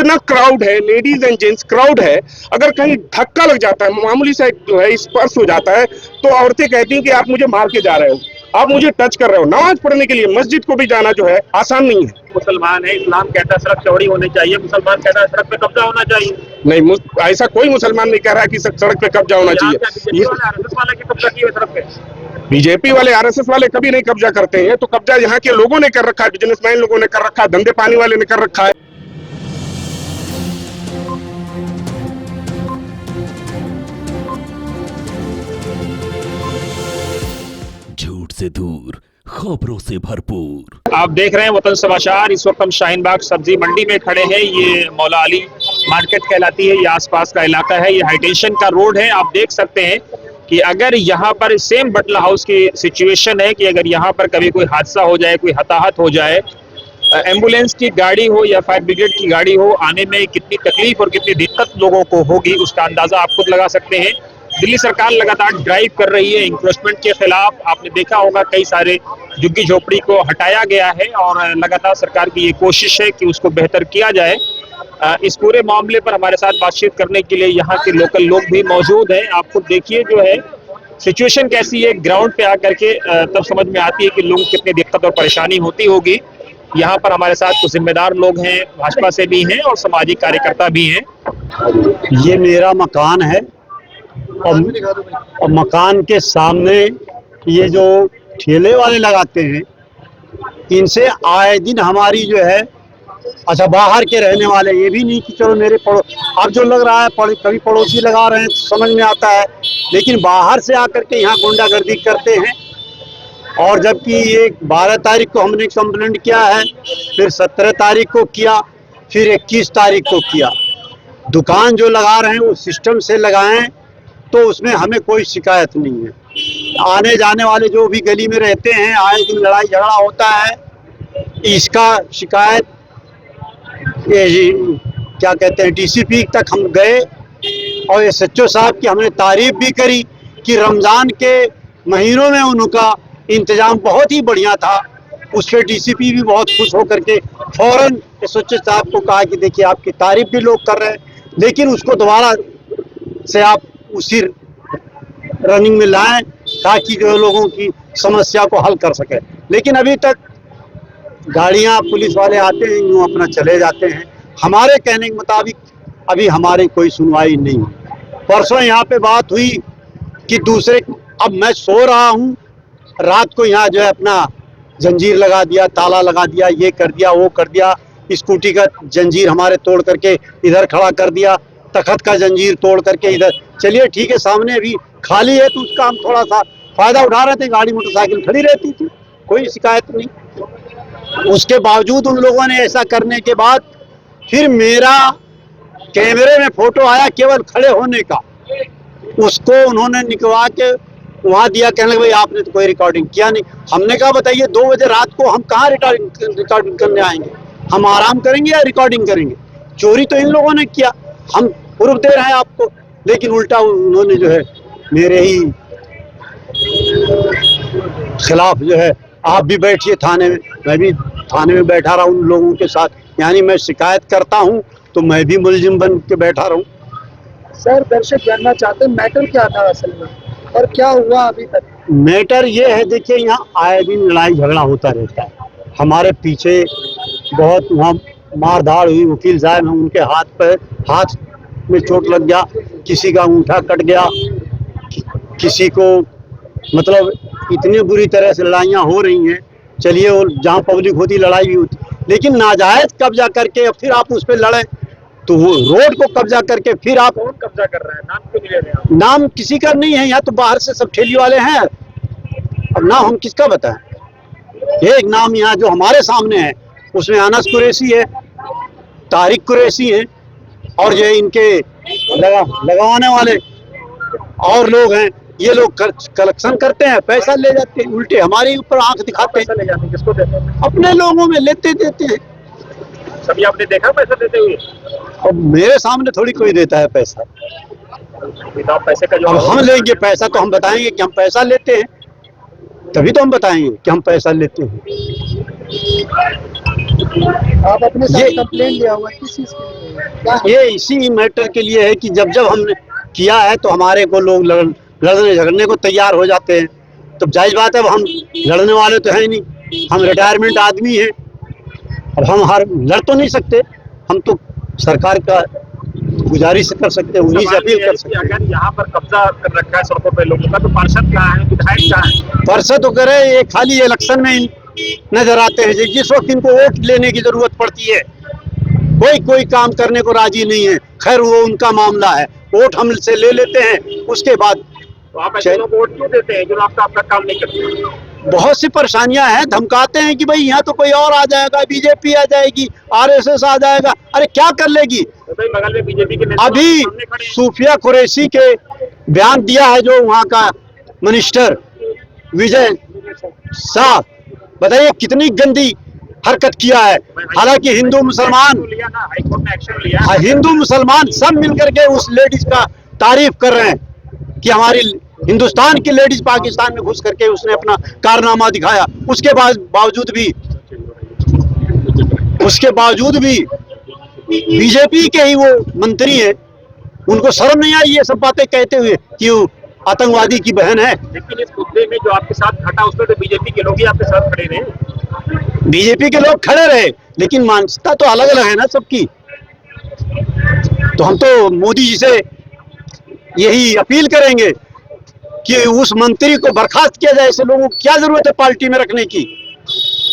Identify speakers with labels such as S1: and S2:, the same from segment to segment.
S1: इतना क्राउड है, ladies and gents crowd है, अगर कहीं धक्का लग जाता है, मामूली सा जो है स्पर्श हो जाता है, तो औरतें कहती हैं कि आप मुझे मार के जा रहे हो, आप मुझे टच कर रहे हो। नमाज पढ़ने के लिए मस्जिद को भी जाना जो है आसान नहीं है।
S2: मुसलमान है, इस्लाम कहता है सड़क चौड़ी होनी चाहिए, मुसलमान कहता है सड़क पे कब्जा होना चाहिए।
S1: नहीं, ऐसा कोई मुसलमान नहीं कह रहा है कि सड़क पे कब्जा होना चाहिए।
S2: आरएसएस वाले की कब्जा की है सड़क पे।
S1: बीजेपी वाले, आरएसएस वाले कभी नहीं कब्जा करते हैं, तो कब्जा यहाँ के लोगों ने कर रखा है, बिजनेसमैन लोगों ने कर रखा है, धंधे पानी वाले ने कर रखा है।
S3: झूठ से दूर, खबरों से भरपूर।
S2: आप देख रहे हैं वतन समाचार। इस वक्त हम शाहीन बाग सब्जी मंडी में खड़े हैं। ये मौला अली मार्केट कहलाती है, ये आसपास का इलाका है, ये हाईटेंशन का रोड है। आप देख सकते हैं कि अगर यहाँ पर सेम बटला हाउस की सिचुएशन है कि अगर यहाँ पर कभी कोई हादसा हो जाए, कोई हताहत हो जाए, एम्बुलेंस की गाड़ी हो या फायर ब्रिगेड की गाड़ी हो, आने में कितनी तकलीफ और कितनी दिक्कत लोगों को होगी, उसका अंदाजा आप खुद लगा सकते हैं। दिल्ली सरकार लगातार ड्राइव कर रही है इंक्रोचमेंट के खिलाफ। आपने देखा होगा कई सारे झुग्गी झोपड़ी को हटाया गया है और लगातार सरकार की ये कोशिश है कि उसको बेहतर किया जाए। इस पूरे मामले पर हमारे साथ बातचीत करने के लिए यहाँ के लोकल लोग भी मौजूद हैं। आपको देखिए जो है सिचुएशन कैसी है, ग्राउंड पे आकर के तब समझ में आती है कि लोगों को कितनी दिक्कत और परेशानी होती होगी। यहाँ पर हमारे साथ कुछ जिम्मेदार लोग हैं, भाजपा से भी हैं और सामाजिक कार्यकर्ता भी हैं।
S4: ये मेरा मकान है और मकान के सामने ये जो ठेले वाले लगाते हैं, इनसे आए दिन हमारी जो है, अच्छा बाहर के रहने वाले, ये भी नहीं कि चलो मेरे अब जो लग रहा है कभी पड़ोसी लगा रहे हैं तो समझ में आता है, लेकिन बाहर से आकर के यहाँ गुंडागर्दी करते हैं। और जबकि ये 12 तारीख को हमने कंप्लेंट किया है, फिर 17 तारीख को किया, फिर 21 तारीख को किया। दुकान जो लगा रहे हैं वो सिस्टम से लगाएं तो उसमें हमें कोई शिकायत नहीं है। आने जाने वाले जो भी गली में रहते हैं, आए दिन लड़ाई झगड़ा होता है, इसका शिकायत क्या कहते हैं डीसीपी तक हम गए और एसएचओ साहब की हमने तारीफ भी करी कि रमज़ान के महीनों में उनका इंतज़ाम बहुत ही बढ़िया था। उस पर डीसीपी भी बहुत खुश होकर के फौरन एसएचओ साहब को कहा कि देखिए आपकी तारीफ भी लोग कर रहे हैं, लेकिन उसको दोबारा से आप उसी रनिंग में लाएं ताकि जो लोगों की समस्या को हल कर सके। लेकिन अभी तक गाड़ियां पुलिस वाले आते हैं, यूँ अपना चले जाते हैं। हमारे कहने के मुताबिक अभी हमारी कोई सुनवाई नहीं हुई। परसों यहाँ पे बात हुई कि दूसरे, अब मैं सो रहा हूँ, रात को यहाँ जो है अपना जंजीर लगा दिया, ताला लगा दिया, ये कर दिया, वो कर दिया, स्कूटी का जंजीर हमारे तोड़ करके इधर खड़ा कर दिया, तखत का जंजीर तोड़ करके इधर। चलिए ठीक है, सामने अभी खाली है तो उसका हम थोड़ा सा फायदा उठा रहे थे, गाड़ी मोटरसाइकिल खड़ी रहती थी, कोई शिकायत नहीं। उसके बावजूद उन लोगों ने ऐसा करने के बाद फिर मेरा कैमरे में फोटो आया केवल खड़े होने का, उसको उन्होंने निकलवा के वहाँ दिया। कहने लगे भाई आपने तो कोई रिकॉर्डिंग किया नहीं। हमने कहा बताइए 2 बजे रात को हम कहाँ रिकॉर्डिंग करने आएंगे, हम आराम करेंगे या रिकॉर्डिंग करेंगे? चोरी तो इन लोगों ने किया, हम प्रूफ दे रहे हैं आपको, लेकिन उल्टा उन्होंने जो है मेरे ही खिलाफ जो है, आप भी बैठिए थाने में, मैं भी थाने में बैठा रहा हूँ उन लोगों के साथ, यानी मैं शिकायत करता हूँ तो मैं भी मुलजिम बन के बैठा रहूँ।
S5: सर, दर्शक जानना चाहते हैं मैटर क्या था असल में और क्या हुआ अभी तक?
S4: मैटर ये है, देखिए यहाँ आए दिन लड़ाई झगड़ा होता रहता है। हमारे पीछे बहुत वहाँ मारधाड़ हुई, वकील साहब हैं, उनके हाथ में चोट लग गया, किसी का अंगूठा कट गया, किसी को, मतलब इतनी बुरी तरह से लड़ाइयाँ हो रही हैं। चलिए, और जहाँ पब्लिक होती लड़ाई भी होती, लेकिन नाजायज कब्जा करके फिर आप उस पर लड़ें तो वो रोड को कब्जा करके फिर आप।
S2: कौन कब्जा कर रहा है? नाम क्यों नहीं ले रहे आप?
S4: नाम किसी का नहीं है, यहाँ तो बाहर से सब ठेली वाले हैं। अब नाम हम किसका बताएं? एक नाम यहाँ जो हमारे सामने है उसमें अनस कुरैशी है, तारिक कुरैशी है, और ये इनके लगाने वाले और लोग हैं। ये लोग कलेक्शन करते हैं, पैसा ले जाते हैं, उल्टे हमारे ऊपर आंख दिखाते हैं।
S2: ले जाते हैं, किसको देते हैं?
S4: अपने लोगों में लेते देते हैं।
S2: सभी आपने देखा पैसा देते हुए?
S4: अब मेरे सामने थोड़ी कोई देता है पैसा।
S2: तो पैसे का जो
S4: अब हम लेंगे पैसा तो हम बताएंगे कि हम पैसा लेते हैं, तभी तो हम बताएंगे कि हम पैसा लेते हैं।
S5: आप अपने साथ
S4: ये-
S5: कंप्लेन लिया हुआ है, किस चीज के लिए क्या है?
S4: ये इसी मैटर के लिए है कि जब जब हमने किया है तो हमारे को लोग लड़ने झगड़ने को तैयार हो जाते हैं। तो जायज बात है, अब हम लड़ने वाले तो हैं नहीं, हम रिटायरमेंट आदमी हैं। अब हम हर लड़ तो नहीं सकते, हम तो सरकार का गुजारिश कर सकते हैं, उन्हीं से अपील कर सकते हैं।
S2: अगर यहाँ पर कब्जा कर रखा है सड़कों पे लोगों का, तो पार्षद कहाँ है, विधायक कहाँ है?
S4: परसों तो करे, ये खाली इलेक्शन में नजर आते हैं। जिस वक्त इनको वोट लेने की जरूरत पड़ती है कोई काम करने को राजी नहीं है। खैर वो उनका मामला है, वोट हमसे ले लेते हैं, उसके बाद
S2: तो आप ऐसे लोग वोट क्यों देते हैं जो आपका काम नहीं करते?
S4: बहुत सी परेशानियां हैं। धमकाते हैं कि भाई यहाँ तो कोई और आ जाएगा, बीजेपी आ जाएगी, आरएसएस आ जाएगा। अरे क्या कर लेगी?
S2: तो भाई बगल में बीजेपी के नेता
S4: अभी
S2: सामने खड़े हैं।
S4: सूफिया कुरैशी के बयान दिया है जो वहाँ का मिनिस्टर विजय शाह, बताइए कितनी गंदी हरकत किया है। हालांकि हिंदू मुसलमान
S2: लिया ना, हाईकोर्ट ने एक्शन लिया।
S4: हिंदू मुसलमान सब मिलकर के उस लेडीज का तारीफ कर रहे हैं कि हमारी हिंदुस्तान की लेडीज पाकिस्तान में घुस करके उसने अपना कारनामा दिखाया। उसके बावजूद भी बीजेपी के ही वो मंत्री हैं, उनको शर्म नहीं आई ये सब बातें कहते हुए कि वो आतंकवादी की बहन है।
S2: लेकिन इस मुद्दे में जो आपके साथ घटा उसमें तो बीजेपी के लोग ही आपके साथ खड़े रहे।
S4: बीजेपी के लोग खड़े रहे, लेकिन मानसिकता तो अलग अलग है ना सबकी। तो हम तो मोदी जी से यही अपील करेंगे कि उस मंत्री को बर्खास्त किया जाए। ऐसे लोगों को क्या जरूरत है पार्टी में रखने की,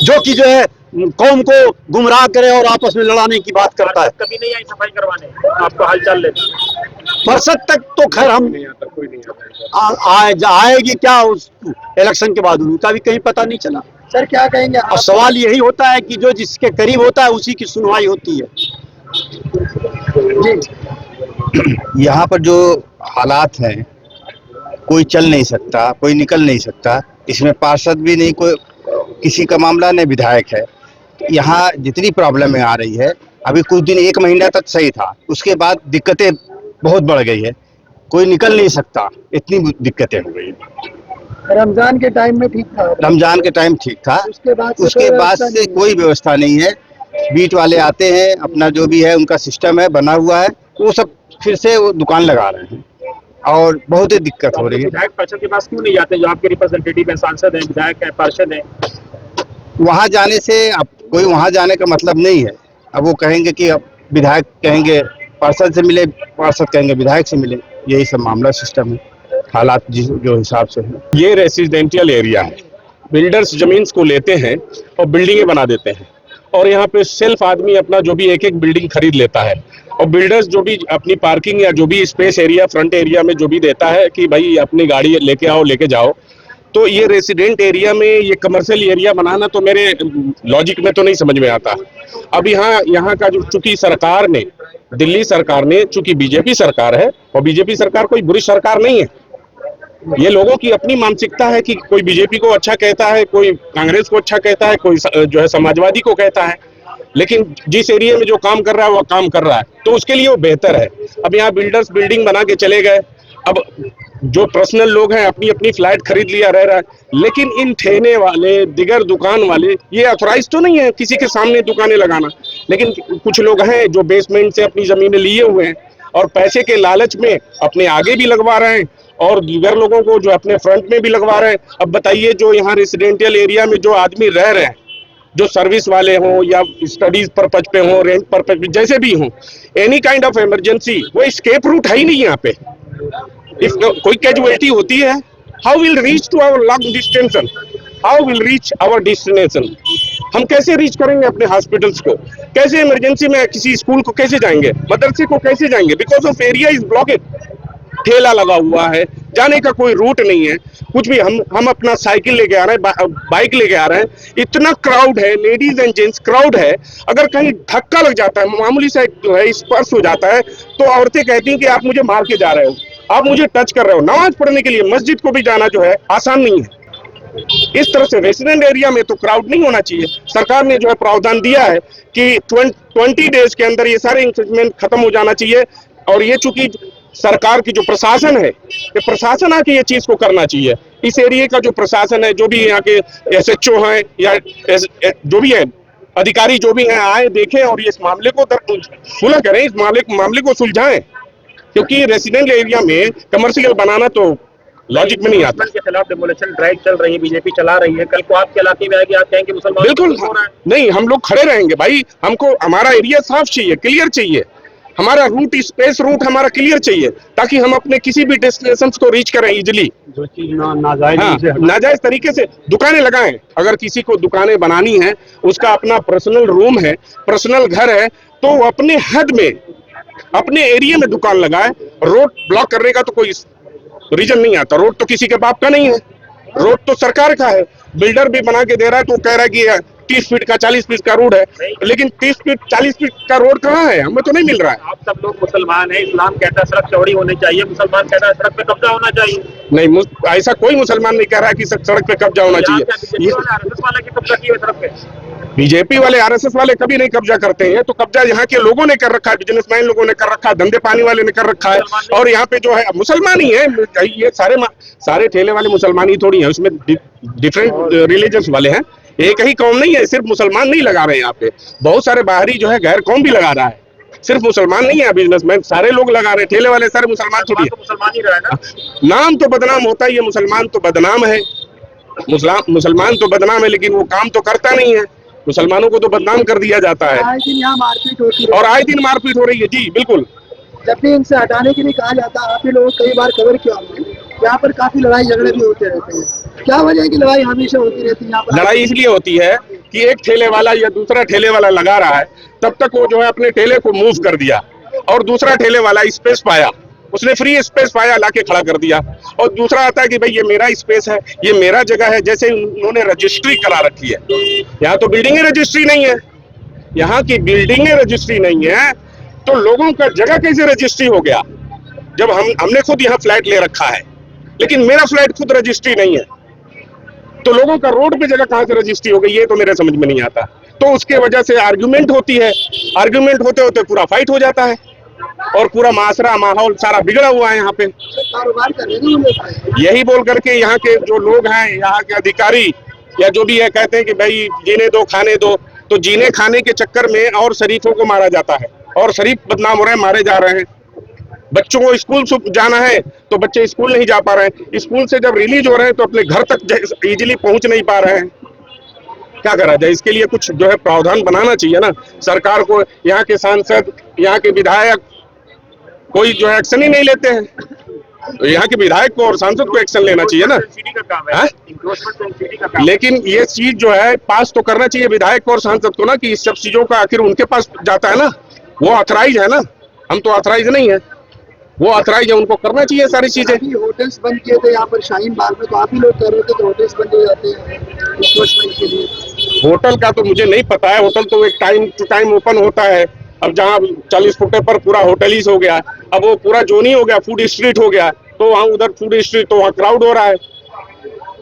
S4: जो कि जो है कौम को गुमराह करे और आपस में लड़ाने की बात करता है।
S2: कभी नहीं आई सफाई करवाने, आपको हालचाल लेने।
S4: बरसत तक तो खैर हम आएगी क्या उस इलेक्शन के बाद, उनका भी कहीं पता नहीं चला।
S5: सर क्या कहेंगे
S4: और
S5: आप?
S4: सवाल यही होता है कि जो जिसके करीब होता है उसी की सुनवाई होती है।
S5: जी
S6: यहाँ पर जो हालात हैं, कोई चल नहीं सकता, कोई निकल नहीं सकता। इसमें पार्षद भी नहीं, कोई किसी का मामला नहीं, विधायक है। यहाँ जितनी प्रॉब्लम आ रही है, अभी कुछ दिन 1 महीना तक सही था, उसके बाद दिक्कतें बहुत बढ़ गई है। कोई निकल नहीं सकता, इतनी दिक्कतें हो गई।
S5: रमजान के टाइम में ठीक था,
S6: रमजान के टाइम ठीक था,
S5: उसके बाद
S6: उसके बाद से कोई व्यवस्था नहीं है। बीट वाले आते हैं, अपना जो भी है उनका सिस्टम है बना हुआ है, वो सब फिर से वो दुकान लगा रहे हैं और बहुत ही दिक्कत हो रही है।
S2: विधायक पार्षद के पास क्यों नहीं जाते जो आपके रिप्रेजेंटेटिव हैं, सांसद हैं, विधायक हैं, पार्षद हैं?
S6: वहां जाने से अब कोई वहां जाने का मतलब नहीं है। अब वो कहेंगे कि अब विधायक कहेंगे पार्षद से मिले, पार्षद कहेंगे विधायक से मिले, यही सब मामला सिस्टम है, हालात जो हिसाब से है।
S1: ये रेसिडेंशियल एरिया है, बिल्डर्स जमीन को लेते हैं और बिल्डिंगें बना देते हैं, और यहाँ पे सेल्फ आदमी अपना जो भी एक बिल्डिंग खरीद लेता है, और बिल्डर्स जो भी अपनी पार्किंग या जो भी स्पेस एरिया फ्रंट एरिया में जो भी देता है कि भाई अपनी गाड़ी लेके आओ लेके जाओ। तो ये रेसिडेंट एरिया में ये कमर्शियल एरिया बनाना तो मेरे लॉजिक में तो नहीं समझ में आता। अब यहाँ का जो चूंकि सरकार ने, दिल्ली सरकार ने, चूंकि बीजेपी सरकार है, और बीजेपी सरकार कोई बुरी सरकार नहीं है, ये लोगों की अपनी मानसिकता है कि कोई बीजेपी को अच्छा कहता है, कोई कांग्रेस को अच्छा कहता है, कोई जो है समाजवादी को कहता है, लेकिन जिस एरिया में जो काम कर रहा है वो काम कर रहा है, तो उसके लिए वो बेहतर है। अब यहाँ बिल्डर्स बिल्डिंग बना के चले गए, अब जो पर्सनल लोग हैं अपनी अपनी फ्लैट खरीद लिया रह रहा है, लेकिन इन ठेने वाले, दिगर दुकान वाले, ये ऑथराइज तो नहीं है किसी के सामने दुकानें लगाना, लेकिन कुछ लोग हैं जो बेसमेंट से अपनी जमीनें लिए हुए हैं और पैसे के लालच में अपने आगे भी लगवा रहे हैं और दीगर लोगों को जो अपने फ्रंट में भी लगवा रहे हैं। अब बताइए, जो यहाँ रेसिडेंशियल एरिया में जो आदमी रह रहे हैं, जो सर्विस वाले हों या स्टडीज पर्पज पे हों, रेंट पर्पज पे, जैसे भी हों, एनी काइंड ऑफ इमरजेंसी, वो एस्केप रूट है ही नहीं यहाँ पे। इफ कोई कैजुअलिटी होती है, how will reach to our long distance, how will reach our destination, हम कैसे रीच करेंगे अपने हॉस्पिटल्स को, कैसे इमरजेंसी में किसी स्कूल को कैसे जाएंगे, मदरसे को कैसे जाएंगे, because of area is blockade. ठेला लगा हुआ है, जाने का कोई रूट नहीं है, कुछ भी। हम अपना साइकिल लेके आ रहे हैं, बाइक लेके आ रहे हैं, इतना क्राउड है, लेडीज एंड जेंट्स क्राउड है। अगर कहीं धक्का लग जाता है, मामूली सा जो है स्पर्श हो जाता है, तो औरतें कहती हैं कि आप मुझे मार के जा रहे हो, आप मुझे टच कर रहे हो। नमाज पढ़ने के लिए मस्जिद को भी जाना जो है आसान नहीं है। इस तरह से रेसिडेंट एरिया में तो क्राउड नहीं होना चाहिए। सरकार ने जो है प्रावधान दिया है कि 20 डेज के अंदर ये सारे इंक्रीजमेंट खत्म हो जाना चाहिए, और ये चूंकि सरकार की जो प्रशासन है, ये प्रशासन आके ये चीज को करना चाहिए। इस एरिया का जो प्रशासन है, जो भी यहाँ के SHO हैं या जो भी है, अधिकारी जो भी हैं आए देखें और इस मामले को सुलह करें, इस मामले को सुलझाएं, क्योंकि रेसिडेंशियल एरिया में कमर्शियल बनाना तो लॉजिक में नहीं आता।
S2: के खिलाफ डेमोलिशन ड्राइव चल रही है, बीजेपी चला रही है, कल को आपके इलाके में आएगी, आप कहेंगे मुसलमान
S1: बिल्कुल
S2: हो रहा है।
S1: नहीं, हम लोग खड़े रहेंगे भाई, हमको हमारा एरिया साफ चाहिए, क्लियर चाहिए, हमारा रूट स्पेस रूट हमारा क्लियर चाहिए, ताकि हम अपने किसी भी डेस्टिनेशन को रीच करें इजिली।
S4: जो चीज नाजायज
S1: नाजायज तरीके से दुकानें लगाएं, अगर किसी को दुकानें बनानी है, उसका अपना पर्सनल रूम है, पर्सनल घर है, तो वो अपने हद में अपने एरिया में दुकान लगाए। रोड ब्लॉक करने का तो कोई रीजन नहीं आता, रोड तो किसी के बाप का नहीं है, रोड तो सरकार का है। बिल्डर भी बना के दे रहा है तो कह रहा है कि 30 फीट का 40 फीट का रोड है, लेकिन 30 फीट 40 फीट का रोड कहाँ है, हमें तो नहीं मिल रहा है।
S2: आप सब लोग मुसलमान हैं, इस्लाम कहता है सड़क चौड़ी होनी चाहिए, मुसलमान कहता है सड़क पे कब्जा होना चाहिए।
S1: नहीं, ऐसा कोई मुसलमान नहीं कह रहा है कि सड़क पे कब्जा होना चाहिए।
S2: आरएसएस वाले की कब्जा की है सड़क पे।
S1: बीजेपी वाले आरएसएस वाले कभी नहीं कब्जा करते हैं, तो कब्जा यहाँ के लोगों ने कर रखा है, बिजनेसमैन लोगों ने कर रखा है, धंधे पानी वाले ने कर रखा है। और यहाँ पे जो है मुसलमान ही है, ये सारे ठेले वाले मुसलमान ही थोड़ी हैं, उसमें डिफरेंट रिलीजन्स वाले हैं, एक ही कौम नहीं है। सिर्फ मुसलमान नहीं लगा रहे हैं यहाँ पे, बहुत सारे बाहरी जो है गैर कौम भी लगा रहा है, सिर्फ मुसलमान नहीं है। बिजनेसमैन सारे लोग लगा रहे हैं, ठेले वाले सारे मुसलमान थोड़ी है।
S2: मुसलमान ही रहा है ना,
S1: नाम तो बदनाम होता है, ये मुसलमान तो बदनाम है, मुसलमान तो बदनाम है, लेकिन वो काम तो करता नहीं है। मुसलमानों को तो बदनाम कर दिया जाता है,
S5: आए दिन यहाँ मारपीट होती है
S1: और आए दिन मारपीट हो रही है। जी बिल्कुल,
S5: जब भी इनसे हटाने के लिए कहा जाता है, आप ही लोग कई बार कवर किया होंगे, यहाँ पर काफी लड़ाई झगड़े भी होते रहते हैं। क्या वजह है कि लड़ाई हमेशा होती रहती है यहाँ पर?
S1: लड़ाई इसलिए होती है कि एक ठेले वाला या दूसरा ठेले वाला लगा रहा है, तब तक वो जो है अपने ठेले को मूव कर दिया, और दूसरा ठेले वाला स्पेस पाया, उसने फ्री स्पेस पाया, लाके खड़ा कर दिया। और दूसरा आता है कि भाई ये मेरा स्पेस है, ये मेरा जगह है, जैसे उन्होंने रजिस्ट्री करा रखी है। यहाँ तो बिल्डिंग रजिस्ट्री नहीं है, यहाँ की बिल्डिंग रजिस्ट्री नहीं है, तो लोगों का जगह कैसे रजिस्ट्री हो गया? जब हमने खुद यहाँ फ्लैट ले रखा है, लेकिन मेरा फ्लैट खुद रजिस्ट्री नहीं है, तो लोगों का रोड पे जगह कहाँ से रजिस्ट्री हो गई, ये तो मेरे समझ में नहीं आता। तो उसके वजह से आर्ग्यूमेंट होती है, आर्ग्यूमेंट होते होते पूरा फाइट हो जाता है, और पूरा माशरा माहौल सारा बिगड़ा हुआ है यहाँ पे।
S5: कारोबार कर रहे हैं
S1: यही बोल करके यहाँ के जो लोग हैं, यहाँ के अधिकारी या जो भी है, कहते हैं कि भाई जीने दो खाने दो, तो जीने खाने के चक्कर में और शरीफों को मारा जाता है, और शरीफ बदनाम हो रहे हैं, मारे जा रहे हैं। बच्चों को स्कूल जाना है तो बच्चे स्कूल नहीं जा पा रहे हैं, स्कूल से जब रिलीज हो रहे हैं तो अपने घर तक इजीली पहुंच नहीं पा रहे हैं। क्या करा जाए? इसके लिए कुछ जो है प्रावधान बनाना चाहिए ना सरकार को। यहाँ के सांसद, यहाँ के विधायक कोई जो है एक्शन ही नहीं लेते हैं, तो यहाँ के विधायक को और सांसद को एक्शन लेना चाहिए ना।
S2: का काम है, का काम।
S1: लेकिन ये चीज जो है पास तो करना चाहिए विधायक को और सांसद को ना, कि इस सब चीजों का आखिर उनके पास जाता है ना, वो ऑथराइज है ना, हम तो ऑथराइज नहीं है, वो ऑथराइज है, उनको करना चाहिए सारी चीजें।
S5: अभी होटल्स बंद किए थे यहाँ पर शाहीन बाग में, तो आप ही लोग कह रहे थे कि होटल्स बंद हो जाते हैं इन्क्रोचमेंट के लिए।
S1: होटल का तो मुझे नहीं पता है, होटल तो एक टाइम टू टाइम ओपन होता है। अब जहाँ 40 फुटे पर पूरा होटल ही हो गया, अब वो पूरा जोन ही हो गया, फूड स्ट्रीट हो गया, तो वहाँ उधर फूड स्ट्रीट, तो वहाँ क्राउड हो रहा है।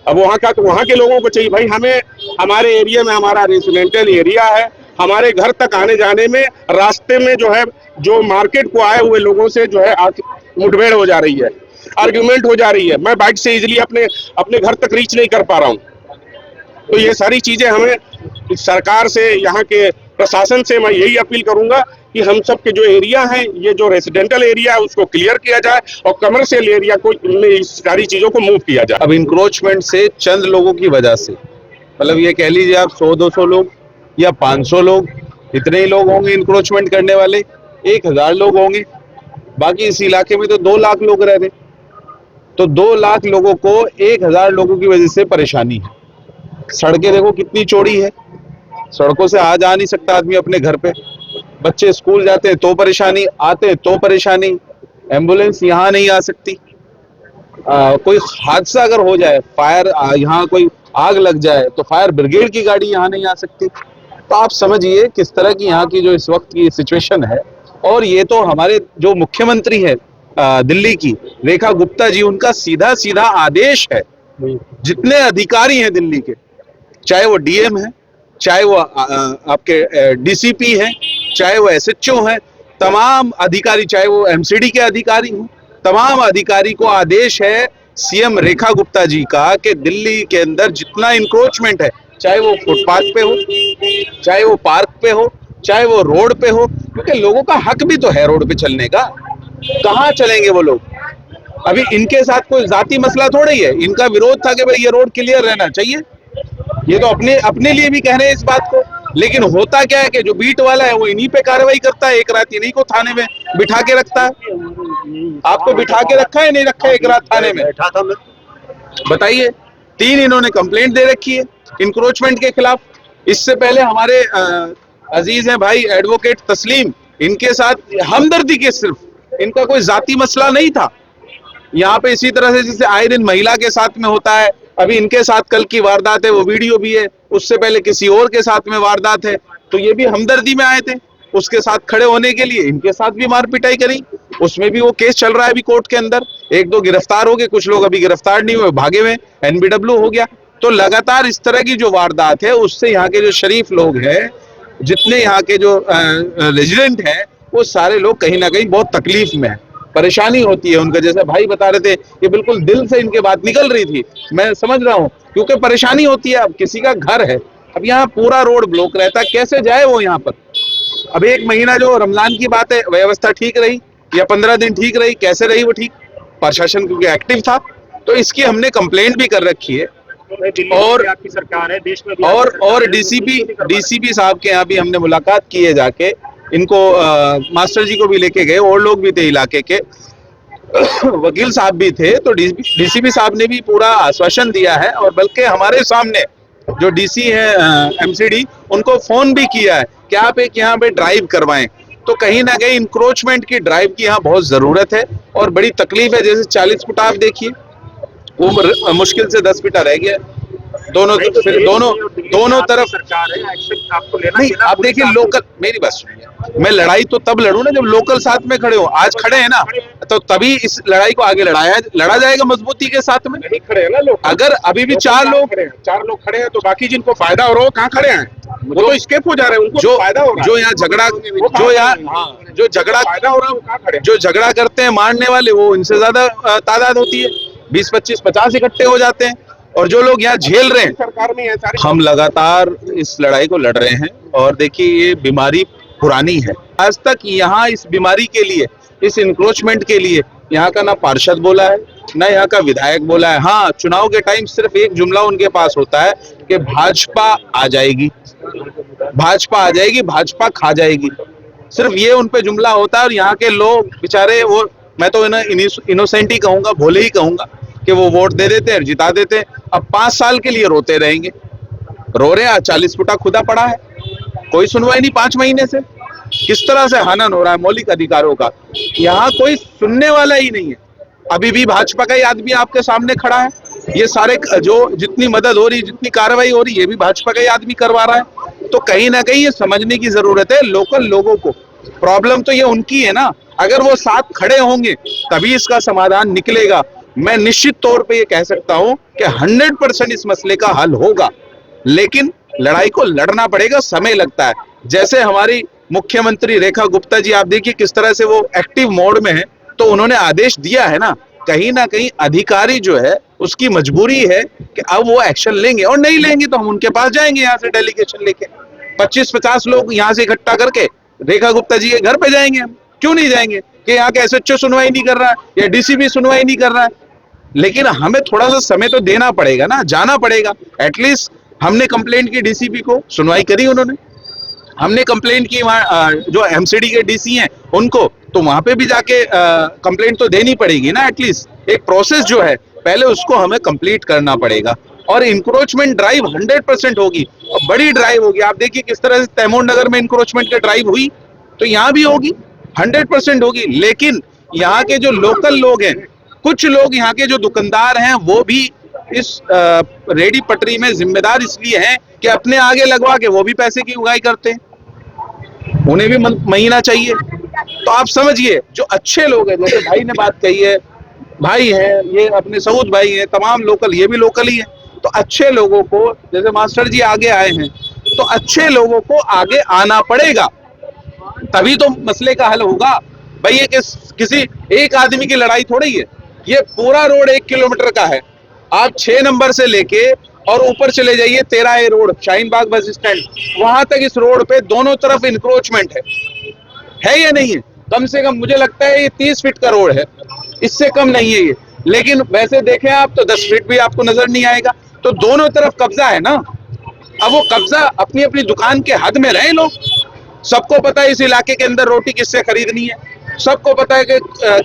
S1: अब वहाँ का तो वहाँ के लोगों को चाहिए भाई, हमें हमारे एरिया में, हमारा रेजिडेंशियल एरिया है, हमारे घर तक आने जाने में रास्ते में जो है, जो मार्केट को आए हुए लोगों से जो है मुठभेड़ हो जा रही है, आर्ग्यूमेंट हो जा रही है। मैं बाइक से इजीली अपने घर तक रीच नहीं कर पा रहा हूँ। तो ये सारी चीजें हमें सरकार से, यहाँ के प्रशासन से मैं यही अपील करूंगा कि हम सब के जो एरिया है, ये जो रेजिडेंशियल एरिया है उसको क्लियर किया जाए, और कमर्शियल एरिया को इनमें इस सारी चीजों को मूव किया जाए।
S7: अब इंक्रोचमेंट से चंद लोगों की वजह से, मतलब ये कह लीजिए आप 100-200 लोग या 500 लोग, इतने ही लोग होंगे इंक्रोचमेंट करने वाले, 1000 लोग होंगे, बाकी इस इलाके में तो 2 लाख लोग रह रहे, तो 2 लाख लोगों को 1000 लोगों की वजह से परेशानी है। सड़कें देखो कितनी चौड़ी है, सड़कों से आ जा नहीं सकता आदमी अपने घर पे, बच्चे स्कूल जाते हैं तो परेशानी, आते हैं तो परेशानी, एम्बुलेंस यहाँ नहीं आ सकती, कोई हादसा अगर हो जाए, फायर यहाँ कोई आग लग जाए तो फायर ब्रिगेड की गाड़ी यहाँ नहीं आ सकती। तो आप समझिए किस तरह की यहाँ की जो इस वक्त की सिचुएशन है। और ये तो हमारे जो मुख्यमंत्री है दिल्ली की, रेखा गुप्ता जी, उनका सीधा सीधा आदेश है, जितने अधिकारी हैं दिल्ली के, चाहे वो डीएम है, चाहे वो आपके डीसीपी हैं, चाहे वो एसएचओ हैं, तमाम अधिकारी, चाहे वो एमसीडी के अधिकारी हों, तमाम अधिकारी को आदेश है सीएम रेखा गुप्ता जी का कि दिल्ली के अंदर जितना इंक्रोचमेंट है चाहे वो फुटपाथ पे हो, चाहे वो पार्क पे हो, चाहे वो रोड पे हो, क्योंकि लोगों का हक भी तो है रोड पे चलने का। कहाँ चलेंगे वो लोग? अभी इनके साथ कोई जाति मसला थोड़ा ही है, इनका विरोध था कि भाई ये रोड क्लियर रहना चाहिए, ये तो अपने अपने लिए भी कह रहे हैं इस बात को। लेकिन होता क्या है कि जो बीट वाला है वो इन्हीं पे कार्रवाई करता है, एक रात इन्हीं को थाने में बिठा के रखता है। आपको बिठा के रखा है नहीं रखा है एक रात थाने में?
S4: बैठा था मैं।
S7: बताइए, 3 इन्होंने कंप्लेंट दे रखी है इंक्रोचमेंट के खिलाफ। इससे पहले हमारे अजीज हैं भाई एडवोकेट तस्लीम, इनके साथ हमदर्दी के सिर्फ, इनका कोई जाति मसला नहीं था। यहाँ पे इसी तरह से जैसे आए दिन महिला के साथ में होता है, अभी इनके साथ कल की वारदात है, वो वीडियो भी है, उससे पहले किसी और के साथ में वारदात है, तो ये भी हमदर्दी में आए थे उसके साथ खड़े होने के लिए, इनके साथ भी मार पिटाई करी। उसमें भी वो केस चल रहा है अभी कोर्ट के अंदर, 1-2 गिरफ्तार हो गए, कुछ लोग अभी गिरफ्तार नहीं हुए, भागे हुए, NBW हो गया। तो लगातार इस तरह की जो वारदात है उससे यहाँ के जो शरीफ लोग हैं, जितने यहाँ के जो रेजिडेंट हैं, वो सारे लोग कहीं ना कहीं बहुत तकलीफ में है, परेशानी होती है उनका। जैसे भाई बता रहे थे, ये बिल्कुल दिल से इनके बात निकल रही थी, मैं समझ रहा हूँ, क्योंकि परेशानी होती है। अब किसी का घर है, अब यहाँ पूरा रोड ब्लॉक रहता है, कैसे जाए वो यहाँ पर? अब 1 महीना जो रमजान की बात है, व्यवस्था ठीक रही या 15 दिन ठीक रही, कैसे रही वो ठीक? प्रशासन क्योंकि एक्टिव था, तो इसकी हमने कंप्लेंट भी कर रखी है। और
S2: आपकी सरकार है, देश में भी
S7: और डीसीपी साहब के यहाँ भी हमने मुलाकात की है जाके, इनको मास्टर जी को भी लेके गए, और लोग भी थे इलाके के वकील साहब भी थे, तो डीसीपी साहब ने भी पूरा आश्वासन दिया है, और बल्कि हमारे सामने जो डीसी है एमसीडी, उनको फोन भी किया है कि आप एक यहाँ पे ड्राइव करवाएं। तो कहीं ना कहीं इंक्रोचमेंट की ड्राइव की यहाँ बहुत जरूरत है और बड़ी तकलीफ है। जैसे 40 फुट आप देखिए, वो मुश्किल से 10 फीट रह गया, दोनों तरफ
S2: सरकार है, एक्शन आपको लेना
S7: नहीं। आप देखिए लोकल, मेरी बात सुनिए, मैं लड़ाई तो तब लड़ूं ना जब लोकल साथ में खड़े हो। आज खड़े हैं ना, तो तभी इस लड़ाई को आगे लड़ा जाएगा मजबूती के साथ में।
S1: नहीं खड़े हैं ना लोग,
S7: अगर अभी भी 4 लोग
S1: खड़े हैं, तो बाकी जिनको फायदा हो रहा है कहाँ खड़े हैं? वो तो स्केप हो जा रहे हैं, उनको
S7: जो
S1: फायदा हो रहा है।
S7: जो यहाँ झगड़ा
S1: फायदा हो रहा है वो कहाँ खड़े हैं?
S7: जो झगड़ा करते हैं मारने वाले, वो इनसे ज्यादा तादाद होती है, 20, 25, 50 इकट्ठे हो जाते हैं। और जो लोग यहाँ झेल रहे हैं,
S1: सरकार में है सारी।
S7: हम लगातार इस लड़ाई को लड़ रहे हैं, और देखिए ये बीमारी पुरानी है। आज तक यहाँ इस बीमारी के लिए, इस इंक्रोचमेंट के लिए यहाँ का ना पार्षद बोला है, ना यहाँ का विधायक बोला है। हाँ, चुनाव के टाइम सिर्फ एक जुमला उनके पास होता है कि भाजपा आ जाएगी, भाजपा आ जाएगी, भाजपा खा जाएगी, सिर्फ ये उन पे जुमला होता है। और यहाँ के लोग बेचारे, वो मैं तो इनोसेंट ही कहूंगा, भोले ही कहूंगा, कि वो वोट दे देते हैं, जिता देते हैं। अब 5 साल के लिए रोते रहेंगे, रो रहे हैं। 40 फुटा खुदा पड़ा है, कोई सुनवाई नहीं 5 महीने से। किस तरह से हनन हो रहा है मौलिक अधिकारों का, यहाँ कोई सुनने वाला ही नहीं है। अभी भी भाजपा का ही आदमी आपके सामने खड़ा है, ये सारे जो जितनी मदद हो रही, जितनी कार्रवाई हो रही, ये भी भाजपा का ही आदमी करवा रहा है। तो कहीं ना कहीं ये समझने की जरूरत है लोकल लोगों को। प्रॉब्लम तो ये उनकी है ना, अगर वो साथ खड़े होंगे तभी इसका समाधान निकलेगा। मैं निश्चित तौर पे ये कह सकता हूं कि 100% इस मसले का हल होगा, लेकिन लड़ाई को लड़ना पड़ेगा, समय लगता है। जैसे हमारी मुख्यमंत्री रेखा गुप्ता जी, आप देखिए किस तरह से वो एक्टिव मोड में है, तो उन्होंने आदेश दिया है ना कहीं अधिकारी जो है उसकी मजबूरी है कि अब वो एक्शन लेंगे, और नहीं लेंगे तो हम उनके पास जाएंगे यहाँ से डेलीगेशन लेके, 25-50 लोग यहाँ से इकट्ठा करके रेखा गुप्ता जी के घर पे जाएंगे। हम क्यों नहीं जाएंगे कि यहाँ के SHO सुनवाई नहीं कर रहा है या DCP सुनवाई नहीं कर रहा है? लेकिन हमें थोड़ा सा समय तो देना पड़ेगा ना, जाना पड़ेगा। एटलीस्ट हमने कंप्लेंट की DCP को, सुनवाई करी उन्होंने, हमने कंप्लेंट की वहाँ जो MCD के DC हैं उनको, तो वहां पे भी जाके कंप्लेंट तो देनी पड़ेगी ना। एटलीस्ट एक प्रोसेस जो है पहले उसको हमें कंप्लीट करना पड़ेगा। और इंक्रोचमेंट ड्राइव 100% होगी, और बड़ी ड्राइव होगी। आप देखिए किस तरह से तैमूर नगर में इंक्रोचमेंट की ड्राइव हुई, तो यहाँ भी होगी, 100% होगी। लेकिन यहाँ के जो लोकल लोग हैं, कुछ लोग यहाँ के जो दुकानदार हैं, वो भी इस रेडी पटरी में जिम्मेदार इसलिए हैं कि अपने आगे लगवा के वो भी पैसे की उगाई करते हैं, उन्हें भी महीना चाहिए। तो आप समझिए जो अच्छे लोग हैं, जैसे भाई ने बात कही है, भाई है ये अपने सऊद भाई हैं, तमाम लोकल, ये भी लोकल ही है। तो अच्छे लोगों को, जैसे मास्टर जी आगे आए हैं, तो अच्छे लोगों को आगे आना पड़ेगा, तभी तो मसले का हल होगा। भाई ये किसी एक आदमी की लड़ाई थोड़ी है, ये पूरा रोड 1 किलोमीटर का है। आप 6 नंबर से लेके और ऊपर चले जाइए 13A road, Shaheen Bagh bus stand, वहां तक इस रोड पे दोनों तरफ इंक्रोचमेंट है या नहीं है? कम से कम मुझे लगता है ये 30 फीट का रोड है, इससे कम नहीं है ये। लेकिन वैसे देखें आप तो 10 फीट भी आपको नजर नहीं आएगा। तो दोनों तरफ कब्जा है ना। अब वो कब्जा अपनी अपनी दुकान के हद में रहे लोग। सबको पता है इस इलाके के अंदर रोटी किससे खरीदनी है, सबको पता है कि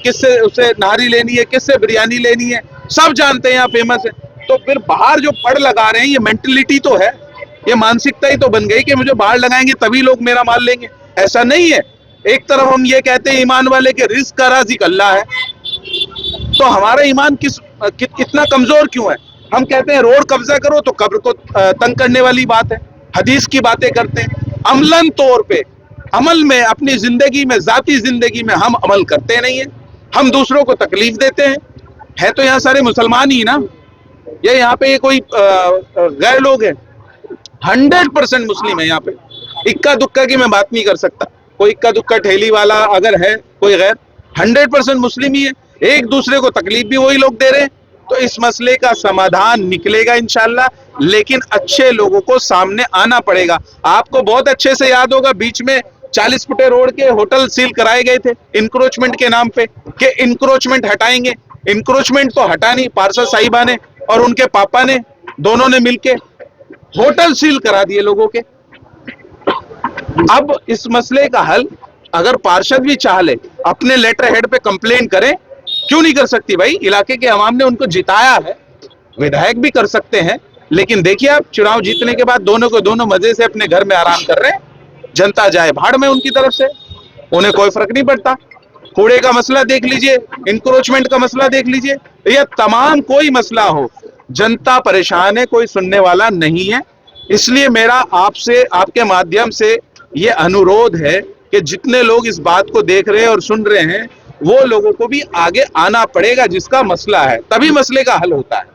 S7: किससे उसे नारी लेनी है, किससे बिरयानी लेनी है, सब जानते हैं, यहाँ फेमस है। तो फिर बाहर जो पड़ लगा रहे हैं, ये मेंटलिटी तो है, ये मानसिकता ही तो बन गई कि मुझे बाहर लगाएंगे तभी लोग मेरा माल लेंगे। ऐसा नहीं है। एक तरफ हम ये कहते हैं ईमान वाले के रिस्क का राज़िक अल्लाह है, तो हमारा ईमान कितना कमजोर क्यों है? हम कहते हैं रोड कब्जा करो तो कब्र को तंग करने वाली बात है, हदीस की बातें करते हैं। अमलन तौर पे अमल में अपनी जिंदगी में, जाती जिंदगी में हम अमल करते नहीं है, हम दूसरों को तकलीफ देते हैं। है तो यहाँ सारे मुसलमान ही ना, ये यहाँ पे ये कोई गैर लोग हैं? 100% मुस्लिम है यहाँ पे। इक्का दुक्का की मैं बात नहीं कर सकता, कोई इक्का दुक्का ठेली वाला अगर है कोई गैर, 100% मुस्लिम ही है। एक दूसरे को तकलीफ भी वही लोग दे रहे हैं। तो इस मसले का समाधान निकलेगा इंशाल्लाह, लेकिन अच्छे लोगों को सामने आना पड़ेगा। आपको बहुत अच्छे से याद होगा, बीच में 40 फुटे रोड के होटल सील कराए गए थे इंक्रोचमेंट के नाम पे, कि इंक्रोचमेंट हटाएंगे। इंक्रोचमेंट तो हटा नहीं, पार्षद साहिबा ने और उनके पापा ने, दोनों ने मिलके होटल सील करा दिए लोगों के। अब इस मसले का हल अगर पार्षद भी चाह ले, अपने लेटर हेड पे कंप्लेन करें, क्यों नहीं कर सकती भाई? इलाके के अवाम ने उनको जिताया है, विधायक भी कर सकते हैं। लेकिन देखिए आप, चुनाव जीतने के बाद दोनों को दोनों मजे से अपने घर में आराम कर रहे हैं, जनता जाए भाड़ में उनकी तरफ से, उन्हें कोई फर्क नहीं पड़ता। कूड़े का मसला देख लीजिए, इंक्रोचमेंट का मसला देख लीजिए, यह तमाम कोई मसला हो, जनता परेशान है, कोई सुनने वाला नहीं है। इसलिए मेरा आपसे, आपके माध्यम से ये अनुरोध है कि जितने लोग इस बात को देख रहे हैं और सुन रहे हैं, वो लोगों को भी आगे आना पड़ेगा, जिसका मसला है, तभी मसले का हल होता है।